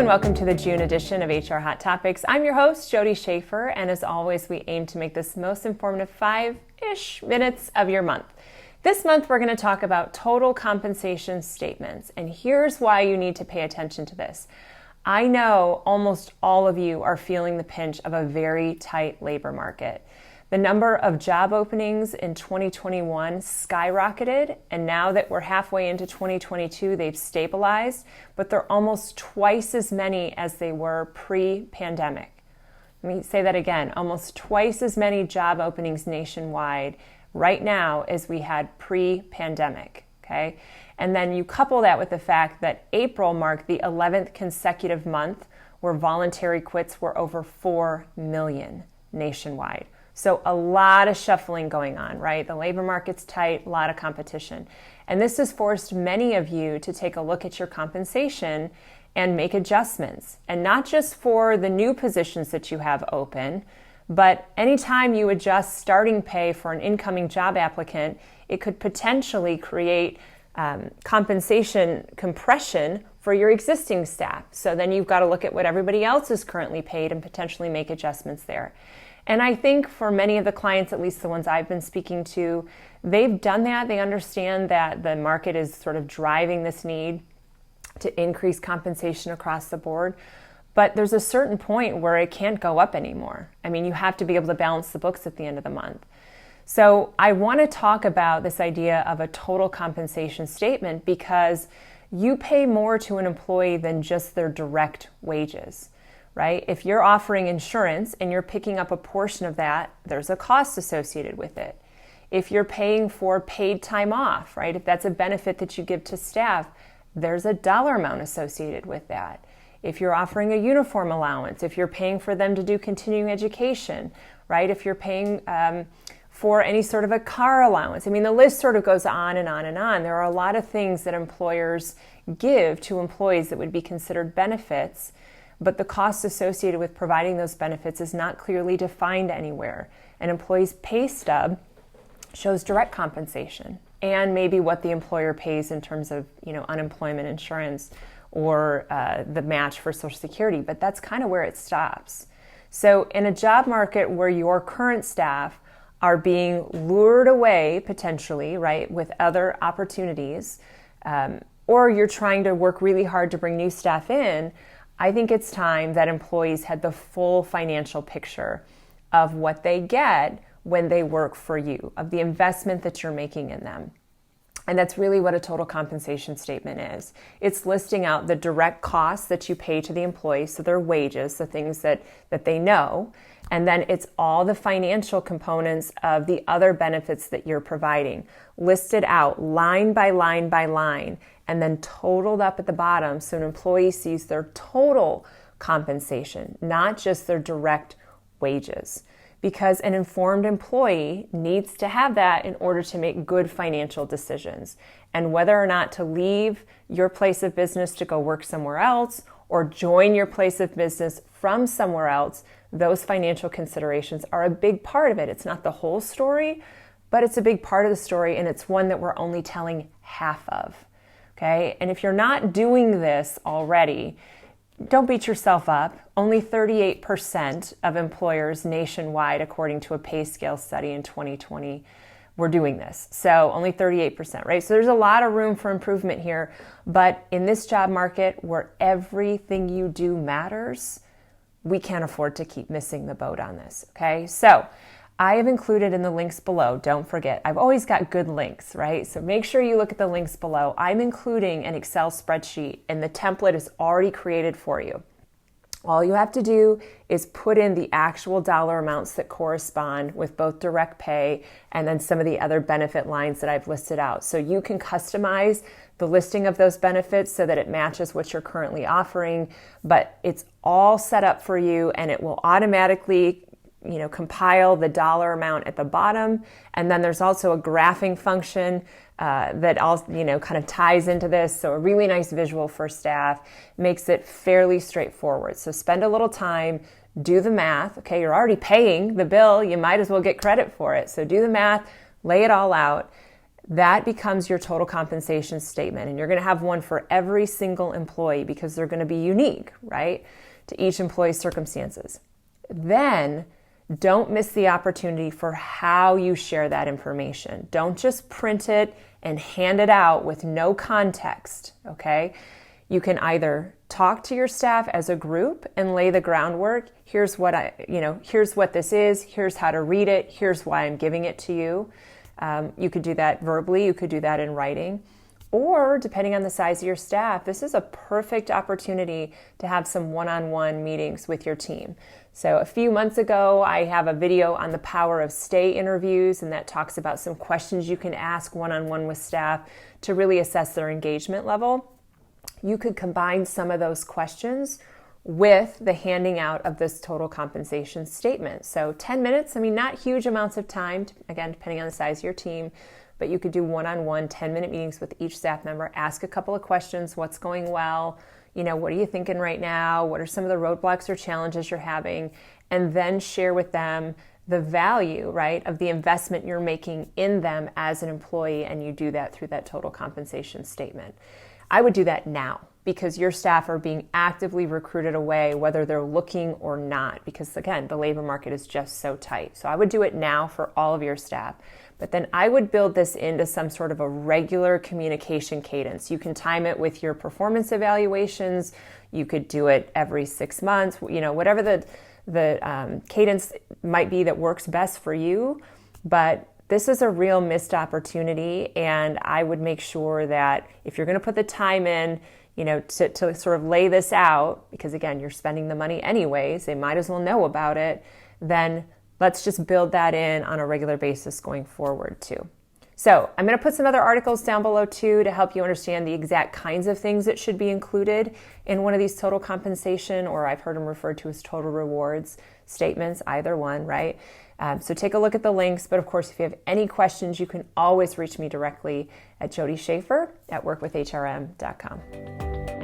welcome to the June edition of HR Hot Topics. I'm your host, Jody Schaefer, and as always, we aim to make this most informative 5-ish minutes of your month. This month, we're going to talk about total compensation statements, and here's why you need to pay attention to this. I know almost all of you are feeling the pinch of a very tight labor market. The number of job openings in 2021 skyrocketed, and now that we're halfway into 2022, they've stabilized, but they're almost twice as many as they were pre-pandemic. Let me say that again, almost twice as many job openings nationwide right now as we had pre-pandemic, okay? And then you couple that with the fact that April marked the 11th consecutive month where voluntary quits were over 4 million nationwide. So a lot of shuffling going on, right? The labor market's tight, a lot of competition. And this has forced many of you to take a look at your compensation and make adjustments. And not just for the new positions that you have open, but anytime you adjust starting pay for an incoming job applicant, it could potentially create compensation compression for your existing staff. So then you've got to look at what everybody else is currently paid and potentially make adjustments there. And I think for many of the clients, at least the ones I've been speaking to, they've done that. They understand that the market is sort of driving this need to increase compensation across the board. But there's a certain point where it can't go up anymore. I mean, you have to be able to balance the books at the end of the month. So I want to talk about this idea of a total compensation statement because you pay more to an employee than just their direct wages. Right? If you're offering insurance and you're picking up a portion of that, there's a cost associated with it. If you're paying for paid time off, right? If that's a benefit that you give to staff, there's a dollar amount associated with that. If you're offering a uniform allowance, if you're paying for them to do continuing education, right? If you're paying for any sort of a car allowance. I mean, the list sort of goes on and on and on. There are a lot of things that employers give to employees that would be considered benefits, but the cost associated with providing those benefits is not clearly defined anywhere. An employee's pay stub shows direct compensation and maybe what the employer pays in terms of, unemployment insurance or the match for Social Security, but that's kind of where it stops. So in a job market where your current staff are being lured away potentially, right, with other opportunities, or you're trying to work really hard to bring new staff in, I think it's time that employees had the full financial picture of what they get when they work for you, of the investment that you're making in them. And that's really what a total compensation statement is. It's listing out the direct costs that you pay to the employees, so their wages, the things that they know, and then it's all the financial components of the other benefits that you're providing, listed out line by line by line, and then totaled up at the bottom so an employee sees their total compensation, not just their direct wages. Because an informed employee needs to have that in order to make good financial decisions. And whether or not to leave your place of business to go work somewhere else or join your place of business from somewhere else, those financial considerations are a big part of it. It's not the whole story, but it's a big part of the story, and it's one that we're only telling half of. Okay? And if you're not doing this already, don't beat yourself up. Only 38% of employers nationwide, according to a pay scale study in 2020, were doing this. So only 38%, right? So there's a lot of room for improvement here. But in this job market where everything you do matters, we can't afford to keep missing the boat on this, okay? So I have included in the links below, don't forget, I've always got good links, right? So make sure you look at the links below. I'm including an Excel spreadsheet and the template is already created for you. All you have to do is put in the actual dollar amounts that correspond with both direct pay and then some of the other benefit lines that I've listed out. So you can customize the listing of those benefits so that it matches what you're currently offering, but it's all set up for you and it will automatically compile the dollar amount at the bottom. And then there's also a graphing function that also, kind of ties into this. So a really nice visual for staff, makes it fairly straightforward. So spend a little time, do the math. Okay, you're already paying the bill. You might as well get credit for it. So do the math, lay it all out. That becomes your total compensation statement. And you're going to have one for every single employee because they're going to be unique, right, to each employee's circumstances. Then don't miss the opportunity for how you share that information. Don't just print it and hand it out with no context, okay? You can either talk to your staff as a group and lay the groundwork. Here's what here's what this is. Here's how to read it. Here's why I'm giving it to you. You could do that verbally. You could do that in writing. Or depending on the size of your staff, this is a perfect opportunity to have some one-on-one meetings with your team. So a few months ago, I have a video on the power of stay interviews, and that talks about some questions you can ask one-on-one with staff to really assess their engagement level. You could combine some of those questions with the handing out of this total compensation statement. So 10 minutes, not huge amounts of time, again, depending on the size of your team, but you could do one-on-one 10-minute meetings with each staff member, ask a couple of questions, what's going well, what are you thinking right now, what are some of the roadblocks or challenges you're having, and then share with them the value, right, of the investment you're making in them as an employee, and you do that through that total compensation statement. I would do that now because your staff are being actively recruited away, whether they're looking or not, because again, the labor market is just so tight. So I would do it now for all of your staff. But then I would build this into some sort of a regular communication cadence. You can time it with your performance evaluations. You could do it every 6 months, whatever the cadence might be that works best for you. But this is a real missed opportunity, and I would make sure that if you're going to put the time in, to sort of lay this out, because again, you're spending the money anyways, they might as well know about it, then let's just build that in on a regular basis going forward too. So I'm going to put some other articles down below too to help you understand the exact kinds of things that should be included in one of these total compensation, or I've heard them referred to as total rewards statements, either one, right? So take a look at the links, but of course, if you have any questions, you can always reach me directly at jodyschaefer@workwithhrm.com.